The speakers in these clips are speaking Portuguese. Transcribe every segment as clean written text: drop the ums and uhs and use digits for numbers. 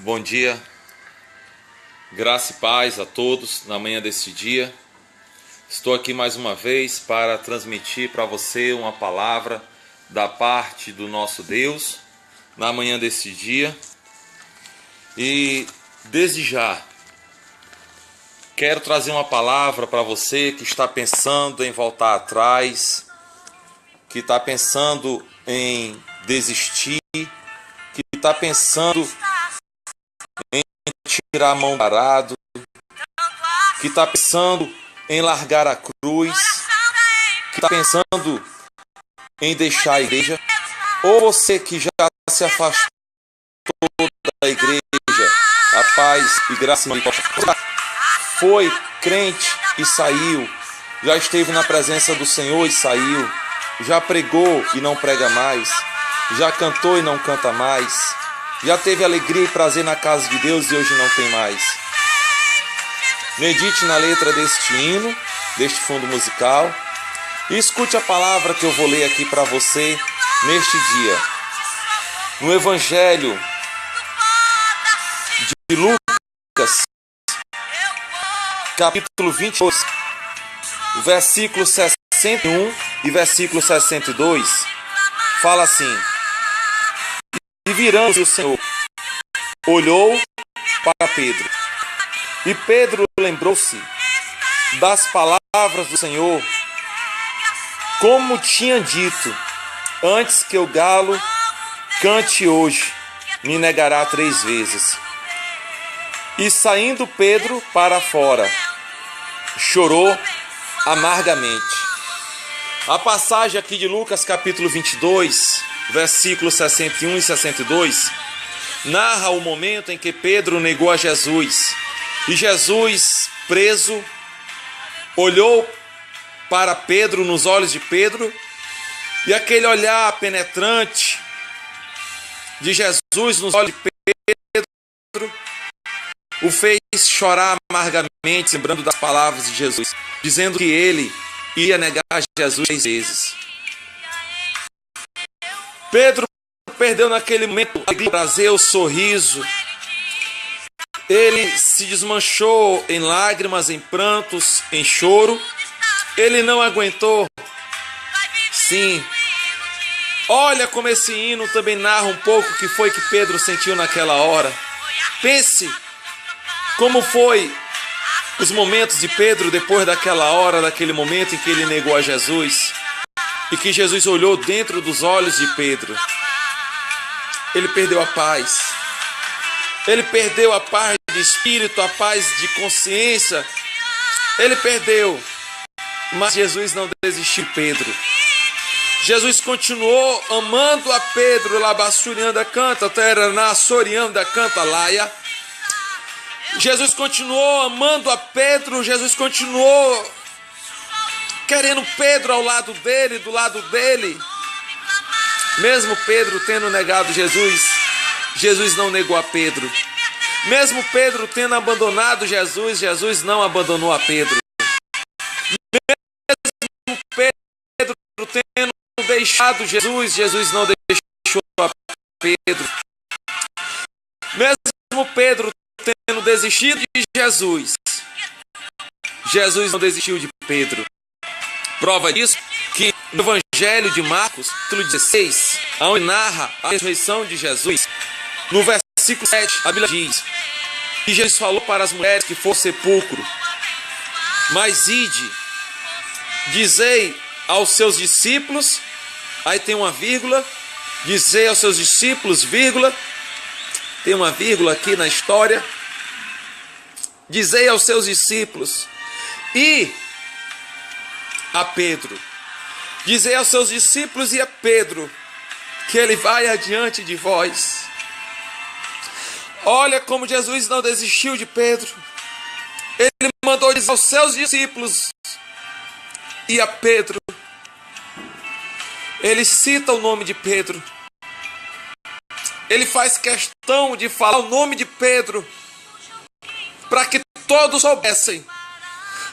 Bom dia, graça e paz a todos na manhã deste dia. Estou aqui mais uma vez para transmitir para você uma palavra da parte do nosso Deus na manhã deste dia. E desde já quero trazer uma palavra para você que está pensando em voltar atrás, que está pensando em desistir, que está pensando em tirar a mão do arado, que está pensando em largar a cruz, que está pensando em deixar a igreja, ou você que já se afastou da igreja, a paz e graça e misericórdia, foi crente e saiu, já esteve na presença do Senhor e saiu, já pregou e não prega mais, já cantou e não canta mais, já teve alegria e prazer na casa de Deus e hoje não tem mais. Medite na letra deste hino, deste fundo musical, e escute a palavra que eu vou ler aqui para você neste dia. No Evangelho de Lucas, capítulo 22, versículo 61 e versículo 62, fala assim: E virando-se o Senhor, olhou para Pedro, e Pedro lembrou-se das palavras do Senhor, como tinha dito: antes que o galo cante hoje, me negará 3 vezes. E saindo Pedro para fora, chorou amargamente. A passagem aqui de Lucas capítulo 22, versículos 61 e 62, narra o momento em que Pedro negou a Jesus. E Jesus, preso, olhou para Pedro, nos olhos de Pedro, e aquele olhar penetrante de Jesus nos olhos de Pedro o fez chorar amargamente, lembrando das palavras de Jesus, dizendo que ele ia negar Jesus 3 vezes. Pedro perdeu naquele momento a alegria, o prazer, o sorriso. Ele se desmanchou em lágrimas, em prantos, em choro. Ele não aguentou. Sim. Olha como esse hino também narra um pouco o que foi que Pedro sentiu naquela hora. Pense como foi os momentos de Pedro depois daquela hora, daquele momento em que ele negou a Jesus. E que Jesus olhou dentro dos olhos de Pedro. Ele perdeu a paz. Ele perdeu a paz de espírito, a paz de consciência. Ele perdeu. Mas Jesus não desistiu de Pedro. Jesus continuou amando a Pedro. Labassurianda canta, terana sorianda canta laia. Jesus continuou amando a Pedro. Jesus continuou querendo Pedro ao lado dele, do lado dele. Mesmo Pedro tendo negado Jesus, Jesus não negou a Pedro. Mesmo Pedro tendo abandonado Jesus, Jesus não abandonou a Pedro. Mesmo Pedro tendo deixado Jesus, Jesus não deixou a Pedro. Mesmo Pedro tendo desistido de Jesus, Jesus não desistiu de Pedro. Prova disso que no Evangelho de Marcos, capítulo 16, onde narra a ressurreição de Jesus, no versículo 7, a Bíblia diz que Jesus falou para as mulheres que foram ao sepulcro: mas ide, dizei aos seus discípulos, aí tem uma vírgula, dizei aos seus discípulos, vírgula, tem uma vírgula aqui na história, dizei aos seus discípulos e a Pedro, dizei aos seus discípulos e a Pedro, que ele vai adiante de vós. Olha como Jesus não desistiu de Pedro. Ele mandou dizer aos seus discípulos e a Pedro. Ele cita o nome de Pedro. Ele faz questão de falar o nome de Pedro, para que todos soubessem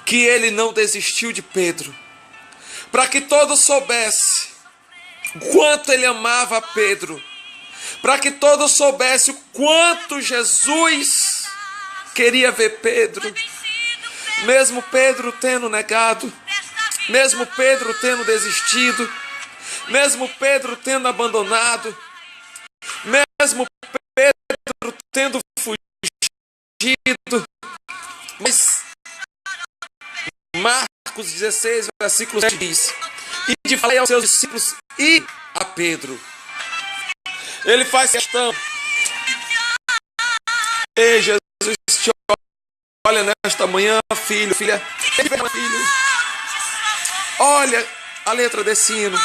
que ele não desistiu de Pedro. Para que todos soubessem quanto ele amava Pedro. para que todos soubessem o quanto Jesus queria ver Pedro. Mesmo Pedro tendo negado, mesmo Pedro tendo desistido, mesmo Pedro tendo abandonado, mesmo Pedro tendo fugido, mas Marcos 16, versículo 7 diz: e de falei aos seus discípulos e a Pedro. Ele faz questão. Ei, Jesus te olha nesta manhã, filho, filha, filho. Olha a letra desse hino.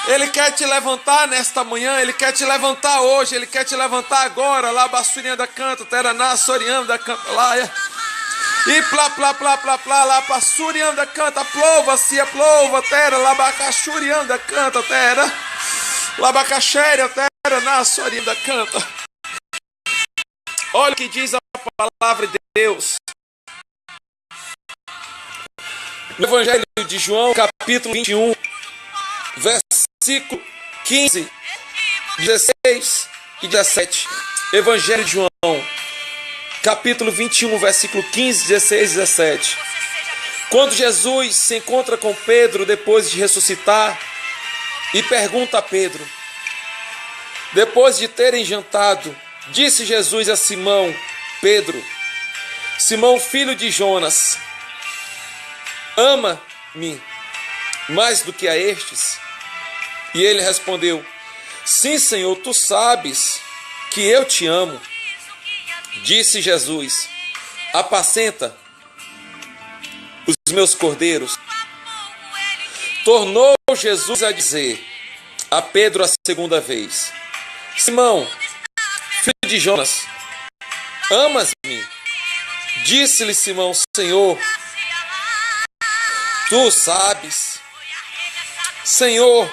Ele quer te levantar nesta manhã, Ele quer te levantar hoje, Ele quer te levantar agora. Lá, Bassurinha da Canta, Teraná, Soriano da Canta, Laia. E plá, plá, plá, plá, plá, lá, Bassurinha da Canta, plova, cia, plova, Tera, lá, Bacachuriano da Canta, Tera. Lá, Bacachéria, Tera, na Soriano da Canta. Olha o que diz a palavra de Deus. No Evangelho de João, capítulo 21, versículo 15, 16 e 17. Evangelho de João, capítulo 21, versículo 15, 16 e 17. Quando Jesus se encontra com Pedro depois de ressuscitar e pergunta a Pedro, depois de terem jantado, disse Jesus a Simão, Pedro: Simão, filho de Jonas, ama-me mais do que a estes? E ele respondeu: sim, Senhor, tu sabes que eu te amo. Disse Jesus: apacenta os meus cordeiros. Tornou Jesus a dizer a Pedro a segunda vez: Simão, filho de Jonas, amas-me? Disse-lhe Simão: Senhor, tu sabes. Senhor,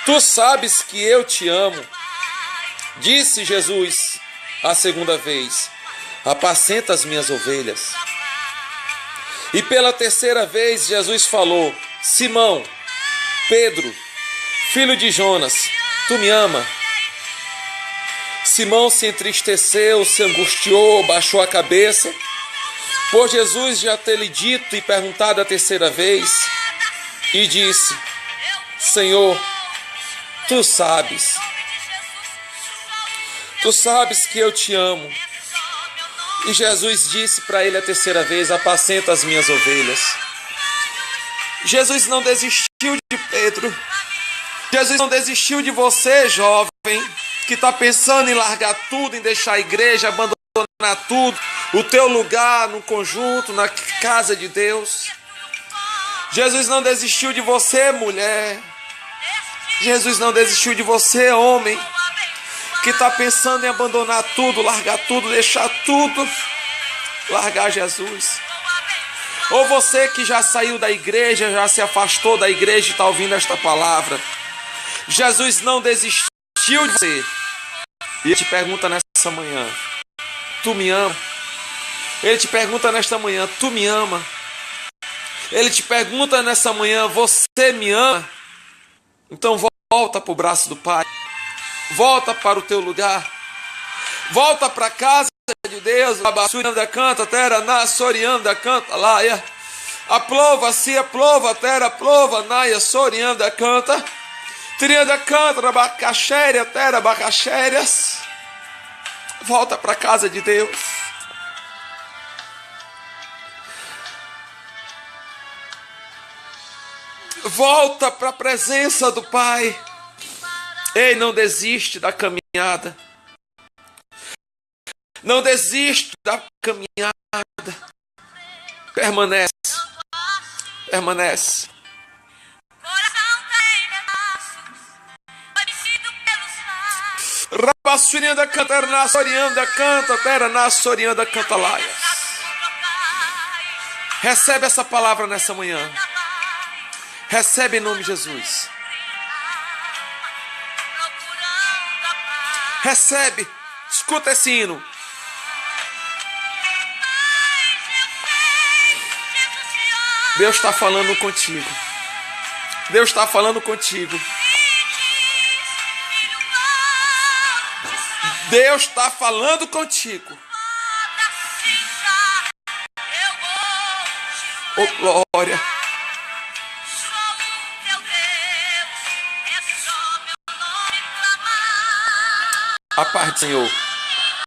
tu sabes que eu te amo. Disse Jesus a segunda vez: apacenta as minhas ovelhas. E pela terceira vez Jesus falou: Simão, Pedro, filho de Jonas, tu me ama? Simão se entristeceu, se angustiou, baixou a cabeça, por Jesus já ter lhe dito e perguntado a terceira vez, e disse: Senhor, tu sabes que eu te amo. E Jesus disse para ele a terceira vez: apacenta as minhas ovelhas. Jesus não desistiu de Pedro. Jesus não desistiu de você, jovem, que está pensando em largar tudo, em deixar a igreja, abandonar tudo, o teu lugar no conjunto, na casa de Deus. Jesus não desistiu de você, mulher. Jesus não desistiu de você, homem, que está pensando em abandonar tudo, largar tudo, deixar tudo, largar Jesus. Ou você que já saiu da igreja, já se afastou da igreja e está ouvindo esta palavra. Jesus não desistiu de você. E Ele te pergunta nessa manhã: tu me ama? Ele te pergunta nesta manhã: tu me ama? Ele te pergunta nessa manhã: você me ama? Então volta para o braço do Pai. Volta para o teu lugar. Volta para a casa de Deus. Abassurinda canta, terra, na sorianda canta, laia. A plova, se a plova, terra, plova, naia, sorianda canta. Trianda canta, abacachéria, terra, abacachérias. Volta para a casa de Deus. Volta para a presença do Pai. Ei, não desiste da caminhada. Não desiste da caminhada. Permanece. Permanece. Rabassurinda canta, na sorianda canta, terra na sorianda canta laia. Recebe essa palavra nessa manhã. Recebe em nome de Jesus. Recebe. Escuta esse hino. Deus está falando contigo. Deus está falando contigo. Deus está falando contigo. Oh, glória. A paz do Senhor.